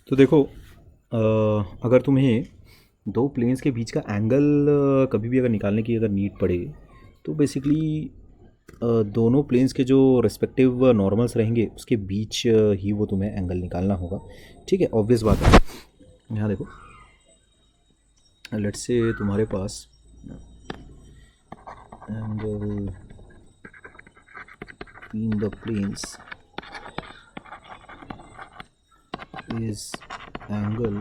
तो देखो, अगर तुम्हें दो प्लेन्स के बीच का एंगल कभी भी अगर निकालने की अगर नीड पड़े, तो बेसिकली दोनों प्लेन्स के जो रिस्पेक्टिव नॉर्मल्स रहेंगे उसके बीच ही वो तुम्हें एंगल निकालना होगा। ठीक है, ऑब्वियस बात है। यहाँ देखो, लेट्स से तुम्हारे पास angle between the planes is angle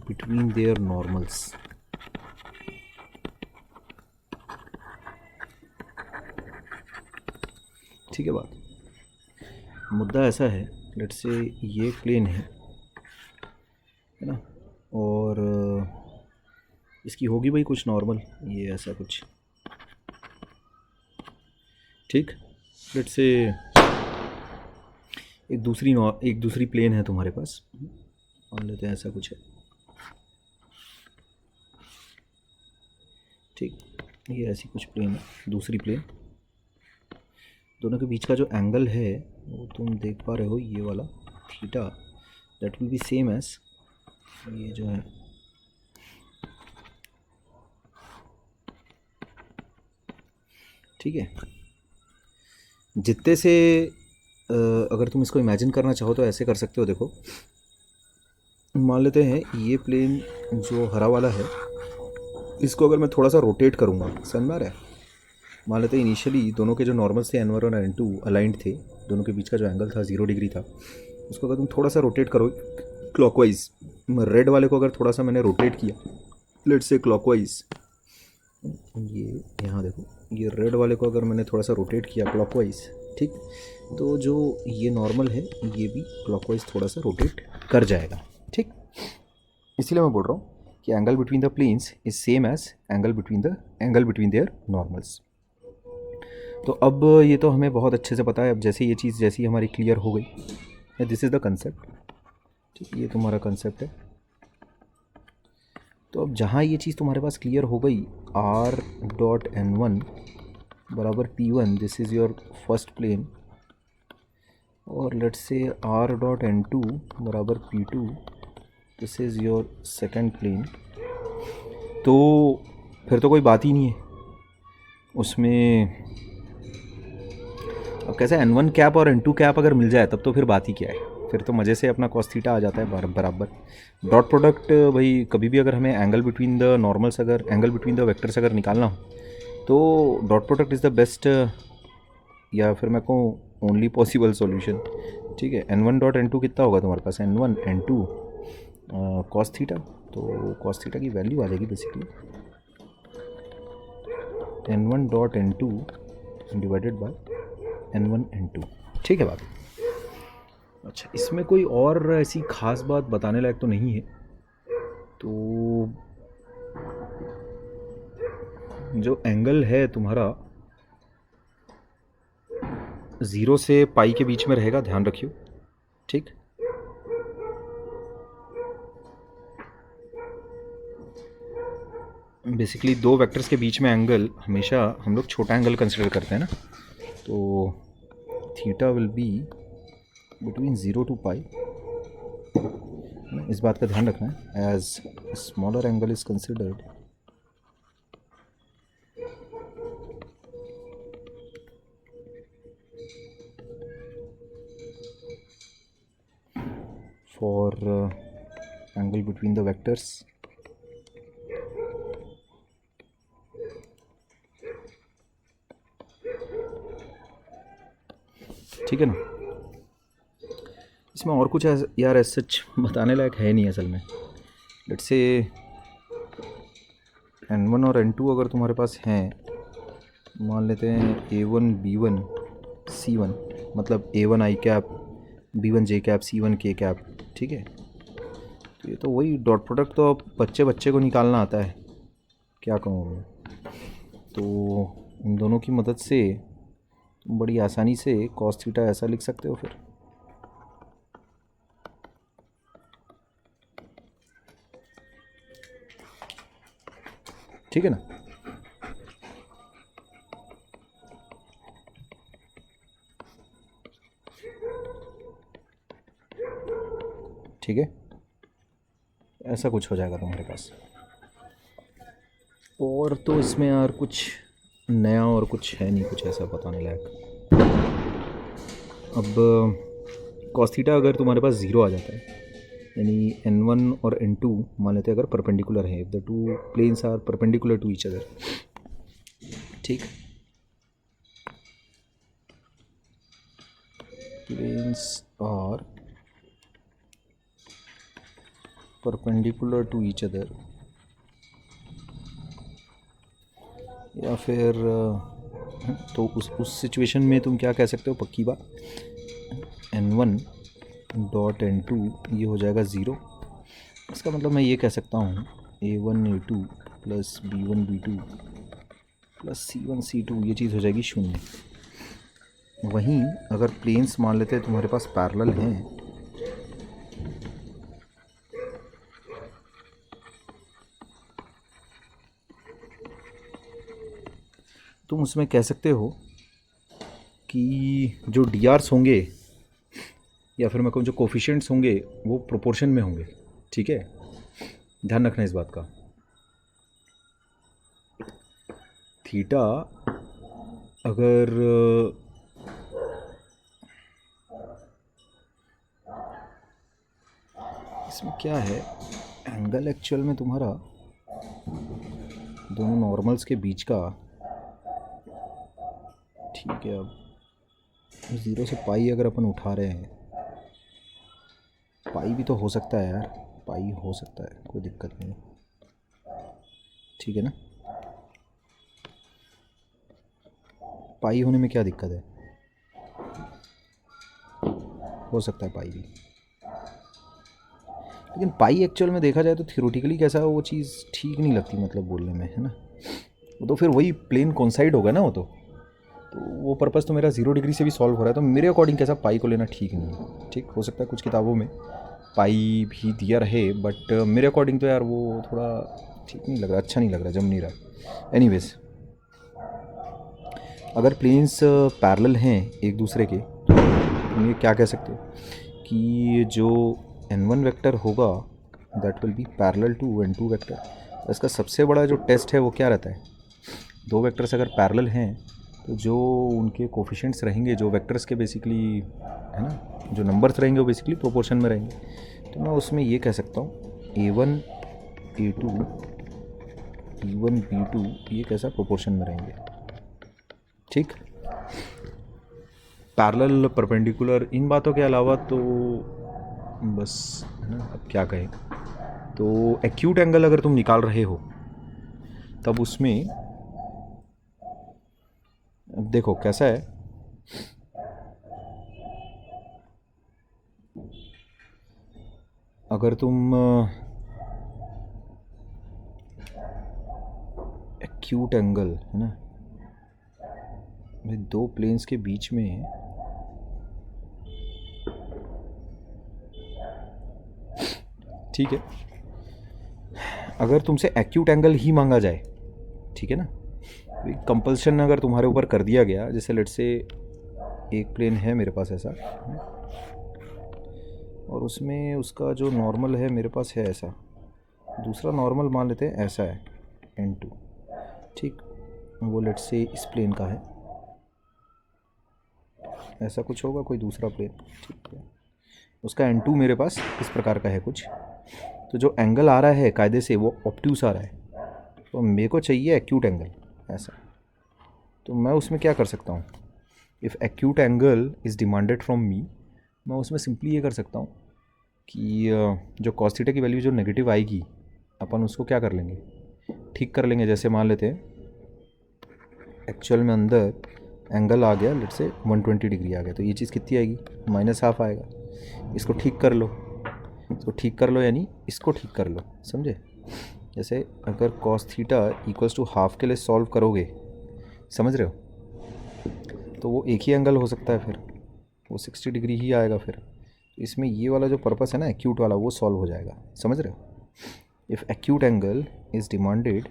between their normals। ठीक है बात। मुद्दा ऐसा है, लेट्स से ये प्लेन है ना, और इसकी होगी भाई कुछ नॉर्मल, ये ऐसा कुछ। ठीक, लेट्स से एक दूसरी प्लेन है तुम्हारे पास, मान लेते हैं ऐसा कुछ है। ठीक, ये ऐसी कुछ प्लेन है, दूसरी प्लेन। दोनों के बीच का जो एंगल है वो तुम देख पा रहे हो, ये वाला theta, that will be same as ये जो है ठीक है। जितने से अगर तुम इसको इमेजिन करना चाहो तो ऐसे कर सकते हो। देखो, मान लेते हैं ये प्लेन जो हरा वाला है, इसको अगर मैं थोड़ा सा रोटेट करूँगा, समझ में आ रहा है। मान लेते हैं इनिशियली दोनों के जो नॉर्मल्स थे N1 और N2 अलाइंड थे, दोनों के बीच का जो एंगल था 0 डिग्री था। उसको अगर तुम थोड़ा सा रोटेट करो क्लॉकवाइज, रेड वाले को अगर थोड़ा सा मैंने रोटेट किया, लेट्स से क्लॉकवाइज, ये यहाँ देखो, ये रेड वाले को अगर मैंने थोड़ा सा रोटेट किया क्लॉकवाइज, ठीक, तो जो ये नॉर्मल है ये भी क्लॉकवाइज थोड़ा सा रोटेट कर जाएगा। ठीक, इसीलिए मैं बोल रहा हूँ कि angle between the planes is same as angle between their normals. तो अब ये तो हमें बहुत अच्छे से पता है। अब जैसे ये चीज़ जैसी हमारी क्लियर हो गई, दिस इज़ द कंसेप्ट। ठीक, ये तुम्हारा कंसेप्ट है। तो अब जहाँ ये चीज़ तुम्हारे पास क्लियर हो गई, R.N1 बराबर P1, this is your first plane, और लेट्स से R.N2 बराबर P2, this is your second plane. तो फिर तो कोई बात ही नहीं है उसमें। अब कैसे N1 कैप और N2 कैप अगर मिल जाए तब तो फिर बात ही क्या है, फिर तो मज़े से अपना कॉस थीटा आ जाता है बराबर। डॉट प्रोडक्ट भाई, कभी भी अगर हमें एंगल बिटवीन द नॉर्मल्स, अगर एंगल बिटवीन द वेक्टर्स अगर निकालना हो तो dot product is the best, या फिर मैं कहूँ ओनली पॉसिबल सॉल्यूशन। ठीक है, N1 डॉट N2 कितना होगा तुम्हारे पास, N1 N2 कॉस थीटा, तो कॉस थीटा की वैल्यू आ जाएगी basically N1 dot N2 divided by N1 N2। ठीक है बात। अच्छा, इसमें कोई और ऐसी खास बात बताने लायक तो नहीं है। तो जो एंगल है तुम्हारा 0 से पाई के बीच में रहेगा, ध्यान रखियो। ठीक, बेसिकली दो वेक्टर्स के बीच में एंगल हमेशा हम लोग छोटा एंगल कंसिडर करते हैं ना, तो theta will be between 0 to pi. इस बात का ध्यान रखना है, as smaller angle is considered for angle between the vectors ठीक है ना। इसमें और कुछ यार ऐसा सच बताने लायक है नहीं असल में। लेट्स से N1 और N2 अगर तुम्हारे पास हैं, मान लेते हैं A1 B1 C1, मतलब A1 I cap, B1 J cap, C1 K cap. ठीक है, तो ये तो वही डॉट प्रोडक्ट तो अब बच्चे बच्चे को निकालना आता है, क्या कहूँ मैं। तो इन दोनों की मदद से तुम बड़ी आसानी से कॉस थीटा ऐसा लिख सकते हो फिर। ठीक है ना। ठीक है, ऐसा कुछ हो जाएगा तुम्हारे पास। और तो इसमें यार कुछ नया और कुछ है नहीं, कुछ ऐसा बताने लायक। अब cos थीटा अगर तुम्हारे पास ज़ीरो आ जाता है, यानी n1 और n2 मान लेते हैं अगर परपेंडिकुलर है, if the two planes are perpendicular to each other, ठीक, planes are perpendicular to each other, या फिर तो उस सिचुएशन में तुम क्या कह सकते हो, पक्की बात, n1 डॉट n2 ये हो जाएगा ज़ीरो। इसका मतलब मैं ये कह सकता हूँ a1 a2 plus b1 b2 plus c1 c2 ये चीज़ हो जाएगी शून्य। वहीं अगर प्लेन्स मान लेते हैं तुम्हारे पास पैरेलल हैं, तुम उसमें कह सकते हो कि जो डी आर्स होंगे या फिर मैं कहूँ जो कोफिशिएंट्स होंगे वो प्रोपोर्शन में होंगे, ठीक है, ध्यान रखना इस बात का। थीटा अगर इसमें क्या है, एंगल एक्चुअल में तुम्हारा दोनों नॉर्मल्स के बीच का, ठीक है, अब ज़ीरो से पाई अगर अपन उठा रहे हैं, पाई भी तो हो सकता है यार, पाई हो सकता है, कोई दिक्कत नहीं, ठीक है ना, पाई होने में क्या दिक्कत है, हो सकता है पाई भी। लेकिन पाई एक्चुअल में देखा जाए तो थियोरेटिकली कैसा वो चीज़ ठीक नहीं लगती, मतलब बोलने में, है ना, वो तो फिर वही प्लेन कॉन्साइड होगा ना, वो तो वो पर्पज़ तो मेरा 0 डिग्री से भी सॉल्व हो रहा है, तो मेरे अकॉर्डिंग कैसा पाई को लेना ठीक नहीं है। ठीक, हो सकता है कुछ किताबों में पाई भी दिया रहे, बट मेरे अकॉर्डिंग तो यार वो थोड़ा ठीक नहीं लग रहा, अच्छा नहीं लग रहा, जम नहीं रहा। एनीवेज, अगर प्लेन्स पैरेलल हैं एक दूसरे के, तो तुम ये क्या कह सकते हो कि जो n1 वेक्टर होगा that will be parallel to n2 vector. इसका सबसे बड़ा जो टेस्ट है वो क्या रहता है, दो वेक्टर्स अगर पैरेलल हैं तो जो उनके कोफिशिएंट्स रहेंगे, जो वेक्टर्स के बेसिकली, है ना, जो नंबर्स रहेंगे वो बेसिकली प्रोपोर्शन में रहेंगे। तो मैं उसमें ये कह सकता हूँ a1 a2 b1 b2 ये कैसा प्रोपोर्शन में रहेंगे, ठीक, पैरेलल परपेंडिकुलर, इन बातों के अलावा तो बस, है ना, अब क्या कहें। तो एक्यूट एंगल अगर तुम निकाल रहे हो तब उसमें देखो कैसा है, अगर तुम एक्यूट एंगल, है ना, दो प्लेन्स के बीच में ठीक है, अगर तुमसे एक्यूट एंगल ही मांगा जाए, ठीक है ना, कंपल्शन अगर तुम्हारे ऊपर कर दिया गया, जैसे लेट्स से एक प्लेन है मेरे पास ऐसा, और उसमें उसका जो नॉर्मल है मेरे पास है ऐसा, दूसरा नॉर्मल मान लेते हैं ऐसा है n2, ठीक, वो लेट्स से इस प्लेन का है, ऐसा कुछ होगा कोई दूसरा प्लेन, ठीक है, उसका n2 मेरे पास इस प्रकार का है कुछ, तो जो एंगल आ रहा है कायदे से वो ऑब्ट्यूस आ रहा है, तो मेरे को चाहिए एक्यूट एंगल ऐसा। तो मैं उसमें क्या कर सकता हूँ, if acute angle is demanded from me, मैं उसमें सिंपली ये कर सकता हूँ कि जो cos थीटा की वैल्यू जो नेगेटिव आएगी अपन उसको क्या कर लेंगे, ठीक कर लेंगे। जैसे मान लेते हैं एक्चुअल में अंदर एंगल आ गया लेट्स से 120 डिग्री आ गया, तो ये चीज़ कितनी आएगी, -½ आएगा, इसको ठीक कर लो, इसको ठीक कर लो यानी इसको ठीक कर लो, समझे। जैसे अगर cos theta equals to half के लिए सॉल्व करोगे, समझ रहे हो, तो वो एक ही एंगल हो सकता है, फिर वो 60 डिग्री ही आएगा, फिर इसमें ये वाला जो पर्पस है ना एक्यूट वाला वो सॉल्व हो जाएगा, समझ रहे हो। If acute angle is demanded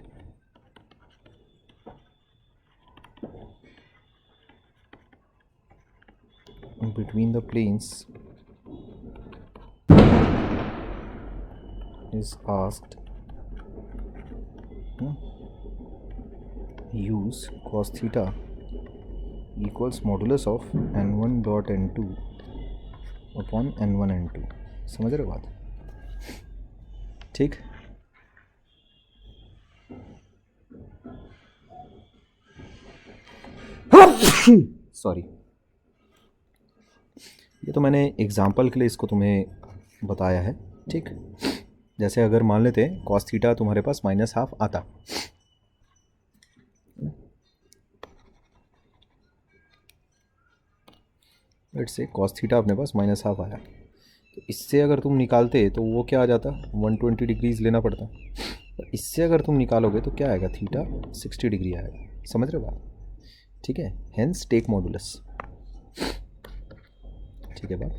between the planes is asked, use cos theta equals modulus of n1 dot n2 upon n1 n2। समझ रहे हो बात? ठीक, सॉरी, ये तो मैंने एग्जाम्पल के लिए इसको तुम्हें बताया है। ठीक, जैसे अगर मान लेते हैं कॉस थीटा तुम्हारे पास -½ आता, लेट्स से कॉस थीटा अपने पास -½ आया, तो इससे अगर तुम निकालते तो वो क्या आ जाता, 120 डिग्रीज लेना पड़ता। तो इससे अगर तुम निकालोगे तो क्या आएगा, थीटा 60 डिग्री आएगा। समझ रहे हो बात? ठीक है, हेंस टेक मॉडुलस। ठीक है बात?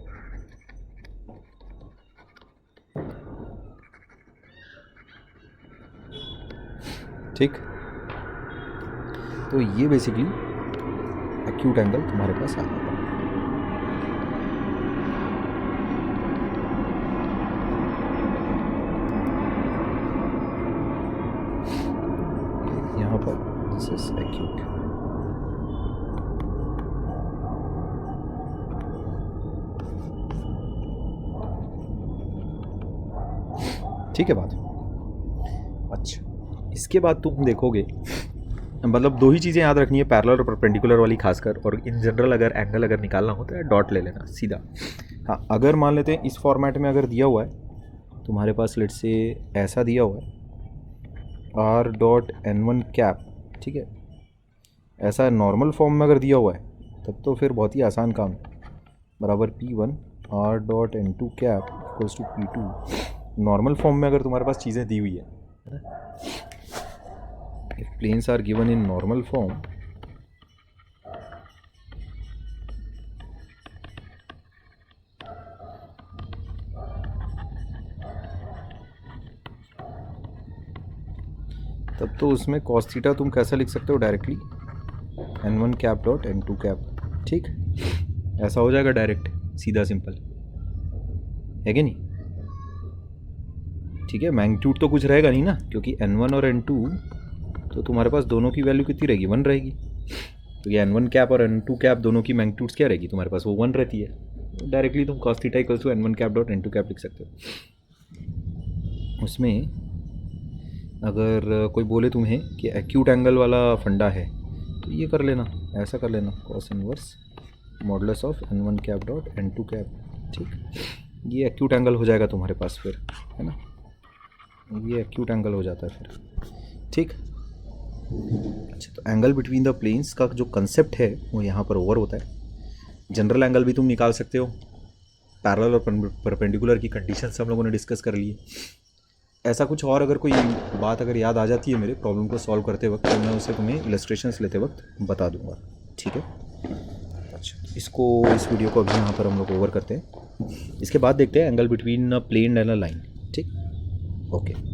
ठीक, तो ये बेसिकली एक्यूट एंगल तुम्हारे पास आ जाएगा। यहाँ पर दिस इज एक्यूट। ठीक है बात? अच्छा, इसके बाद तुम देखोगे, मतलब दो ही चीज़ें याद रखनी है, पैरेलल और परपेंडिकुलर वाली खासकर, और इन जनरल अगर एंगल अगर निकालना हो तो डॉट ले लेना सीधा। हाँ, अगर मान लेते हैं इस फॉर्मेट में अगर दिया हुआ है तुम्हारे पास, लेट्स से ऐसा दिया हुआ है r डॉट n1 कैप, ठीक है, ऐसा नॉर्मल फॉर्म में अगर दिया हुआ है तब तो फिर बहुत ही आसान काम है, बराबर P1 r dot n2 cap equals to P2। Normal form में अगर तुम्हारे पास चीज़ें दी हुई है, if planes are given in normal form, तब तो उसमें cos थीटा तुम कैसा लिख सकते हो, directly n1 cap dot n2 cap. ठीक, ऐसा हो जाएगा डायरेक्ट, सीधा सिंपल, है कि नहीं? ठीक है, मैग्नीट्यूड तो कुछ रहेगा नहीं ना, क्योंकि n1 और n2 तो तुम्हारे पास दोनों की वैल्यू कितनी रहेगी, 1 रहेगी। तो ये n1 कैप और n2 कैप दोनों की मैग्नीट्यूड्स क्या रहेगी तुम्हारे पास, वो 1 रहती है। डायरेक्टली तुम cos theta equals to n1 cap dot n2 cap लिख सकते हो। उसमें अगर कोई बोले तुम्हें कि एक्यूट एंगल वाला फंडा है तो ये कर लेना, ऐसा कर लेना, cos inverse modulus of n1 cap dot n2 cap. ठीक, ये एक्यूट एंगल हो जाएगा तुम्हारे पास फिर, है ना, ये एक्यूट एंगल हो जाता है फिर। ठीक, अच्छा, तो एंगल बिटवीन द प्लेन्स का जो कंसेप्ट है वो यहाँ पर ओवर होता है। जनरल एंगल भी तुम निकाल सकते हो, पैरेलल और परपेंडिकुलर की कंडीशंस हम लोगों ने डिस्कस कर लिए। ऐसा कुछ और अगर कोई बात अगर याद आ जाती है मेरे प्रॉब्लम को सॉल्व करते वक्त, तो मैं उसे तुम्हें इलस्ट्रेशंस लेते वक्त बता दूंगा। ठीक है, अच्छा, इस वीडियो को अभी यहाँ पर हम लोग ओवर करते हैं। इसके बाद देखते हैं angle between a plane and a line. ठीक, ओके।